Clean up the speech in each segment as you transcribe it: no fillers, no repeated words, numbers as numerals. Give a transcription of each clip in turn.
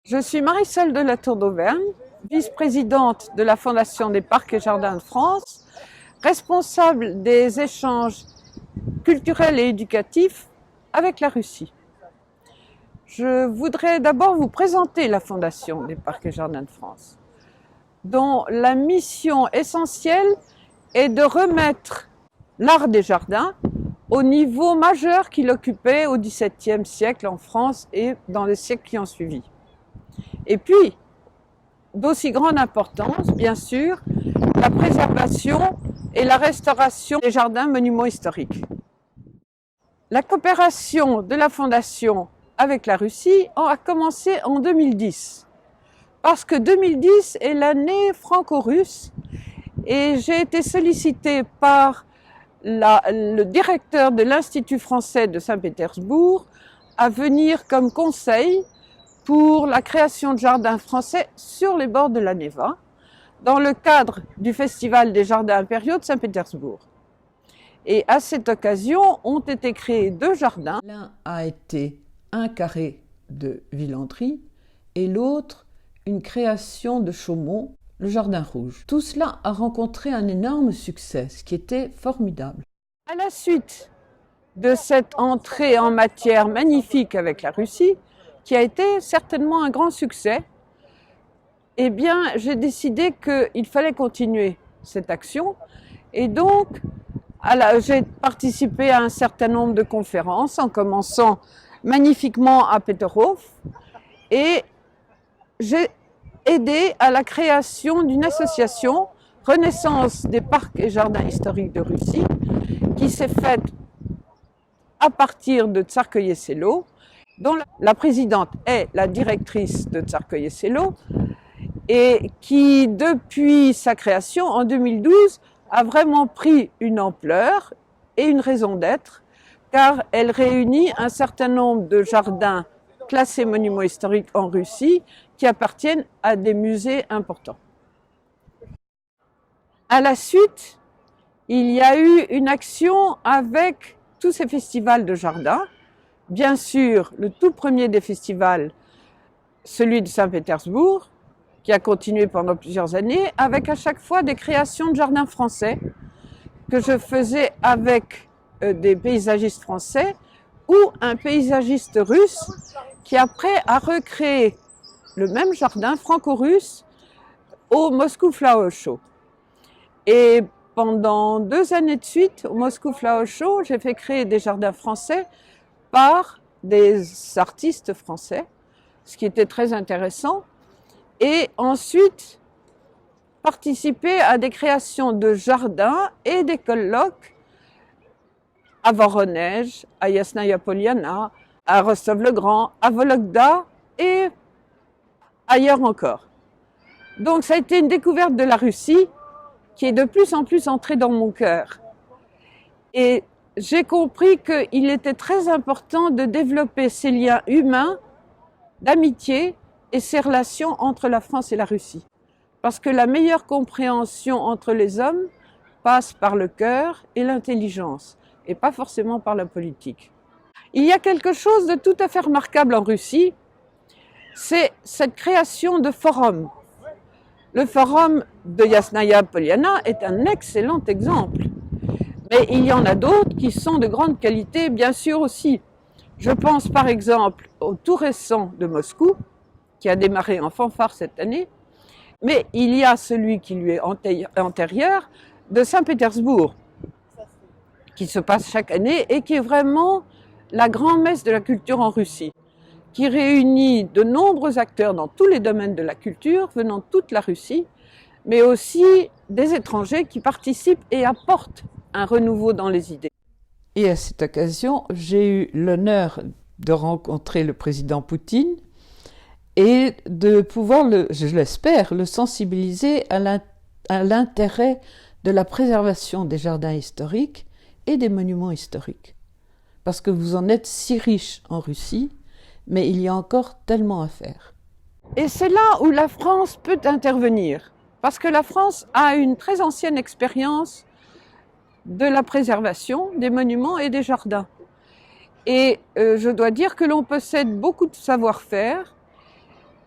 Je suis Marisol de la Tour d'Auvergne, vice-présidente de la Fondation des Parcs et Jardins de France, responsable des échanges culturels et éducatifs avec la Russie. Je voudrais d'abord vous présenter la Fondation des Parcs et Jardins de France, dont la mission essentielle est de remettre l'art des jardins au niveau majeur qu'il occupait au XVIIe siècle en France et dans les siècles qui ont suivi. Et puis, d'aussi grande importance, bien sûr, la préservation et la restauration des jardins monuments historiques. La coopération de la Fondation avec la Russie a commencé en 2010, parce que 2010 est l'année franco-russe et j'ai été sollicitée par le directeur de l'Institut français de Saint-Pétersbourg à venir comme conseil pour la création de jardins français sur les bords de la Neva, dans le cadre du Festival des Jardins Impériaux de Saint-Pétersbourg. Et à cette occasion, ont été créés 2 jardins. L'un a été un carré de Villandry et l'autre une création de Chaumont, le Jardin Rouge. Tout cela a rencontré un énorme succès, ce qui était formidable. À la suite de cette entrée en matière magnifique avec la Russie, qui a été certainement un grand succès, eh bien, j'ai décidé qu'il fallait continuer cette action. Et donc, j'ai participé à un certain nombre de conférences, en commençant magnifiquement à Peterhof, et j'ai aidé à la création d'une association, Renaissance des Parcs et Jardins Historiques de Russie, qui s'est faite à partir de Tsarskoye-Selo, dont la présidente est la directrice de Tsarskoye-Selo et qui, depuis sa création en 2012, a vraiment pris une ampleur et une raison d'être, car elle réunit un certain nombre de jardins classés monuments historiques en Russie qui appartiennent à des musées importants. À la suite, il y a eu une action avec tous ces festivals de jardins. Bien sûr, le tout premier des festivals, celui de Saint-Pétersbourg, qui a continué pendant plusieurs années, avec à chaque fois des créations de jardins français que je faisais avec des paysagistes français ou un paysagiste russe qui après a recréé le même jardin franco-russe au Moscou Flower Show. Et pendant 2 années de suite, au Moscou Flower Show, j'ai fait créer des jardins français par des artistes français, ce qui était très intéressant. Et ensuite, participer à des créations de jardins et des colloques à Voronezh, à Yasnaya Poliana, à Rostov-le-Grand, à Vologda et ailleurs encore. Donc ça a été une découverte de la Russie qui est de plus en plus entrée dans mon cœur. Et j'ai compris qu'il était très important de développer ces liens humains, d'amitié et ces relations entre la France et la Russie. Parce que la meilleure compréhension entre les hommes passe par le cœur et l'intelligence, et pas forcément par la politique. Il y a quelque chose de tout à fait remarquable en Russie, c'est cette création de forums. Le forum de Yasnaya Poliana est un excellent exemple. Mais il y en a d'autres qui sont de grande qualité, bien sûr aussi. Je pense par exemple au tout récent de Moscou, qui a démarré en fanfare cette année, mais il y a celui qui lui est antérieur, de Saint-Pétersbourg, qui se passe chaque année et qui est vraiment la grand-messe de la culture en Russie, qui réunit de nombreux acteurs dans tous les domaines de la culture, venant de toute la Russie, mais aussi des étrangers qui participent et apportent un renouveau dans les idées. Et à cette occasion, j'ai eu l'honneur de rencontrer le président Poutine et de pouvoir, je l'espère, le sensibiliser à l'intérêt de la préservation des jardins historiques et des monuments historiques. Parce que vous en êtes si riche en Russie, mais il y a encore tellement à faire. Et c'est là où la France peut intervenir, parce que la France a une très ancienne expérience de la préservation des monuments et des jardins. Et je dois dire que l'on possède beaucoup de savoir-faire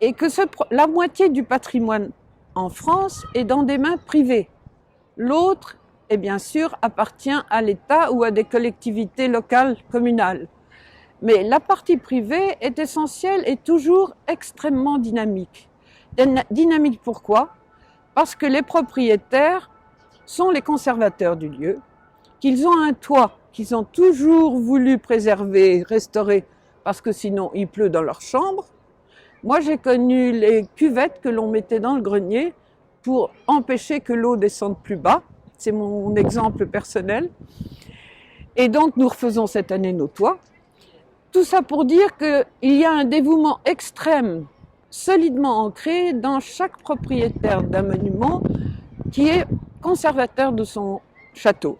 et que la moitié du patrimoine en France est dans des mains privées. L'autre, et bien sûr, appartient à l'État ou à des collectivités locales, communales. Mais la partie privée est essentielle et toujours extrêmement dynamique. Dynamique pourquoi? Parce que les propriétaires sont les conservateurs du lieu, qu'ils ont un toit qu'ils ont toujours voulu préserver, restaurer, parce que sinon il pleut dans leur chambre. Moi, j'ai connu les cuvettes que l'on mettait dans le grenier pour empêcher que l'eau descende plus bas. C'est mon exemple personnel. Et donc, nous refaisons cette année nos toits. Tout ça pour dire qu'il y a un dévouement extrême, solidement ancré dans chaque propriétaire d'un monument qui est conservateur de son château.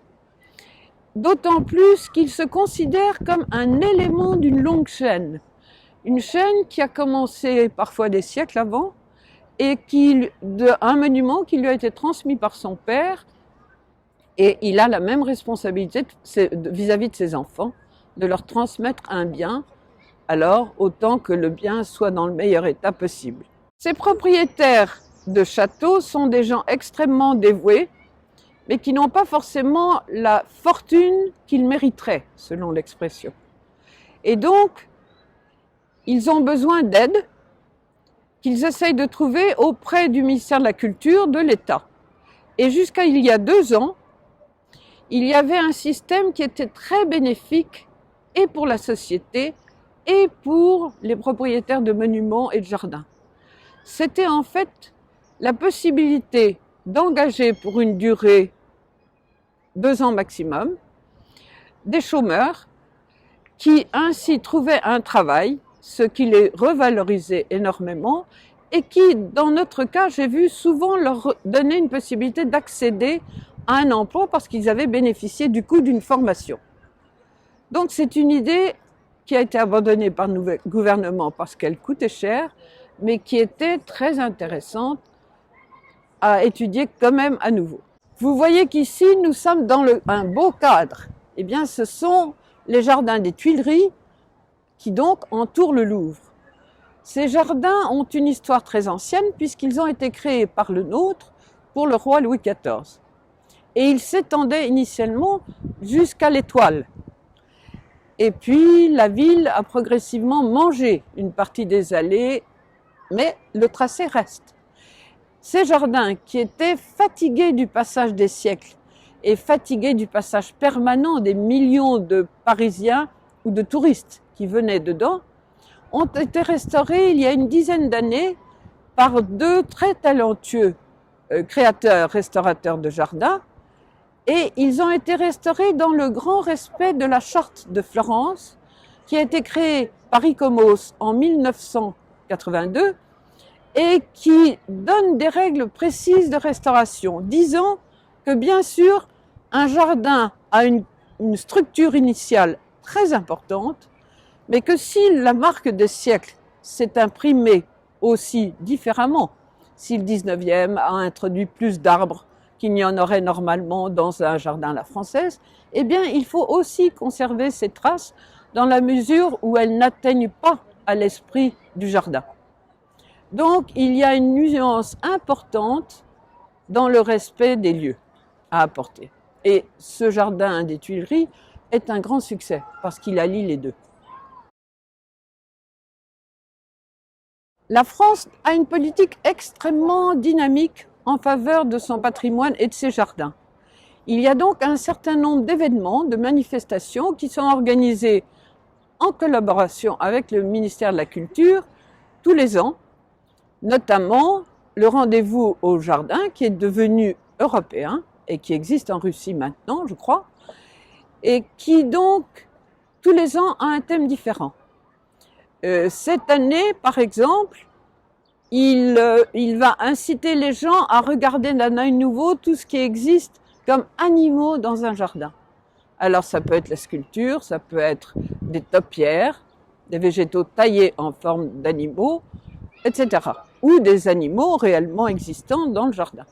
D'autant plus qu'il se considère comme un élément d'une longue chaîne. Une chaîne qui a commencé parfois des siècles avant et un monument qui lui a été transmis par son père, et il a la même responsabilité vis-à-vis de ses enfants, de leur transmettre un bien, alors autant que le bien soit dans le meilleur état possible. Ces propriétaires de châteaux sont des gens extrêmement dévoués, mais qui n'ont pas forcément la fortune qu'ils mériteraient, selon l'expression. Et donc, ils ont besoin d'aide qu'ils essayent de trouver auprès du ministère de la Culture, de l'État. Et jusqu'à il y a 2 ans, il y avait un système qui était très bénéfique et pour la société et pour les propriétaires de monuments et de jardins. C'était en fait la possibilité d'engager pour une durée 2 ans maximum des chômeurs qui ainsi trouvaient un travail, ce qui les revalorisait énormément et qui, dans notre cas, j'ai vu souvent leur donner une possibilité d'accéder à un emploi parce qu'ils avaient bénéficié du coup d'une formation. Donc c'est une idée qui a été abandonnée par le gouvernement parce qu'elle coûtait cher, mais qui était très intéressante à étudier quand même à nouveau. Vous voyez qu'ici, nous sommes dans un beau cadre. Eh bien, ce sont les jardins des Tuileries qui donc entourent le Louvre. Ces jardins ont une histoire très ancienne puisqu'ils ont été créés par le nôtre pour le roi Louis XIV. Et ils s'étendaient initialement jusqu'à l'Étoile. Et puis, la ville a progressivement mangé une partie des allées, mais le tracé reste. Ces jardins qui étaient fatigués du passage des siècles et fatigués du passage permanent des millions de Parisiens ou de touristes qui venaient dedans, ont été restaurés il y a une dizaine d'années par 2 très talentueux créateurs, restaurateurs de jardins, et ils ont été restaurés dans le grand respect de la charte de Florence qui a été créée par ICOMOS en 1982 et qui donne des règles précises de restauration, disant que bien sûr un jardin a une structure initiale très importante, mais que si la marque des siècles s'est imprimée aussi différemment, si le 19e a introduit plus d'arbres qu'il n'y en aurait normalement dans un jardin à la française, eh bien il faut aussi conserver ces traces dans la mesure où elles n'atteignent pas à l'esprit du jardin. Donc il y a une nuance importante dans le respect des lieux à apporter. Et ce jardin des Tuileries est un grand succès parce qu'il allie les deux. La France a une politique extrêmement dynamique en faveur de son patrimoine et de ses jardins. Il y a donc un certain nombre d'événements, de manifestations qui sont organisées en collaboration avec le ministère de la Culture tous les ans, notamment le rendez-vous au jardin qui est devenu européen et qui existe en Russie maintenant, je crois, et qui donc tous les ans a un thème différent. Cette année, par exemple, il va inciter les gens à regarder d'un œil nouveau tout ce qui existe comme animaux dans un jardin. Alors ça peut être la sculpture, ça peut être des topiaires, des végétaux taillés en forme d'animaux, etc. Ou des animaux réellement existants dans le jardin.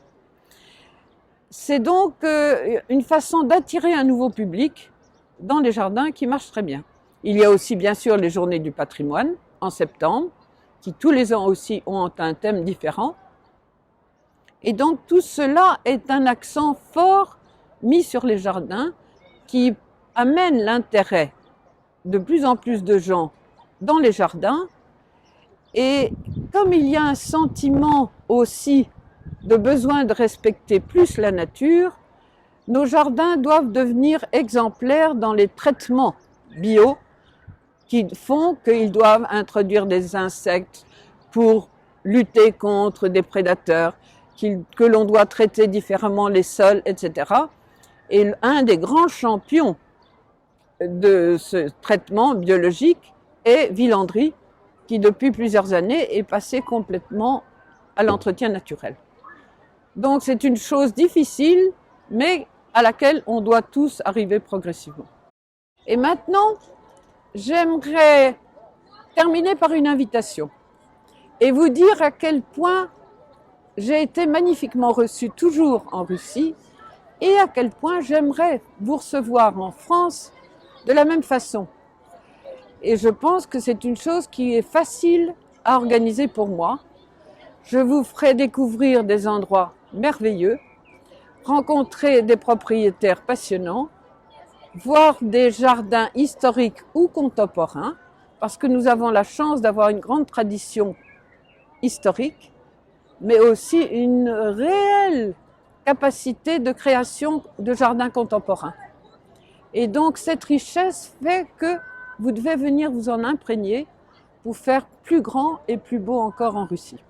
C'est donc une façon d'attirer un nouveau public dans les jardins qui marche très bien. Il y a aussi bien sûr les journées du patrimoine en septembre, qui tous les ans aussi ont un thème différent. Et donc tout cela est un accent fort mis sur les jardins qui amène l'intérêt de plus en plus de gens dans les jardins. Et comme il y a un sentiment aussi de besoin de respecter plus la nature, nos jardins doivent devenir exemplaires dans les traitements bio qui font qu'ils doivent introduire des insectes pour lutter contre des prédateurs, que l'on doit traiter différemment les sols, etc. Et un des grands champions de ce traitement biologique est Villandry, qui depuis plusieurs années est passé complètement à l'entretien naturel. Donc c'est une chose difficile, mais à laquelle on doit tous arriver progressivement. Et maintenant, j'aimerais terminer par une invitation et vous dire à quel point j'ai été magnifiquement reçue toujours en Russie et à quel point j'aimerais vous recevoir en France de la même façon. Et je pense que c'est une chose qui est facile à organiser pour moi. Je vous ferai découvrir des endroits merveilleux, rencontrer des propriétaires passionnants, voir des jardins historiques ou contemporains, parce que nous avons la chance d'avoir une grande tradition historique, mais aussi une réelle capacité de création de jardins contemporains. Et donc cette richesse fait que vous devez venir vous en imprégner pour faire plus grand et plus beau encore en Russie.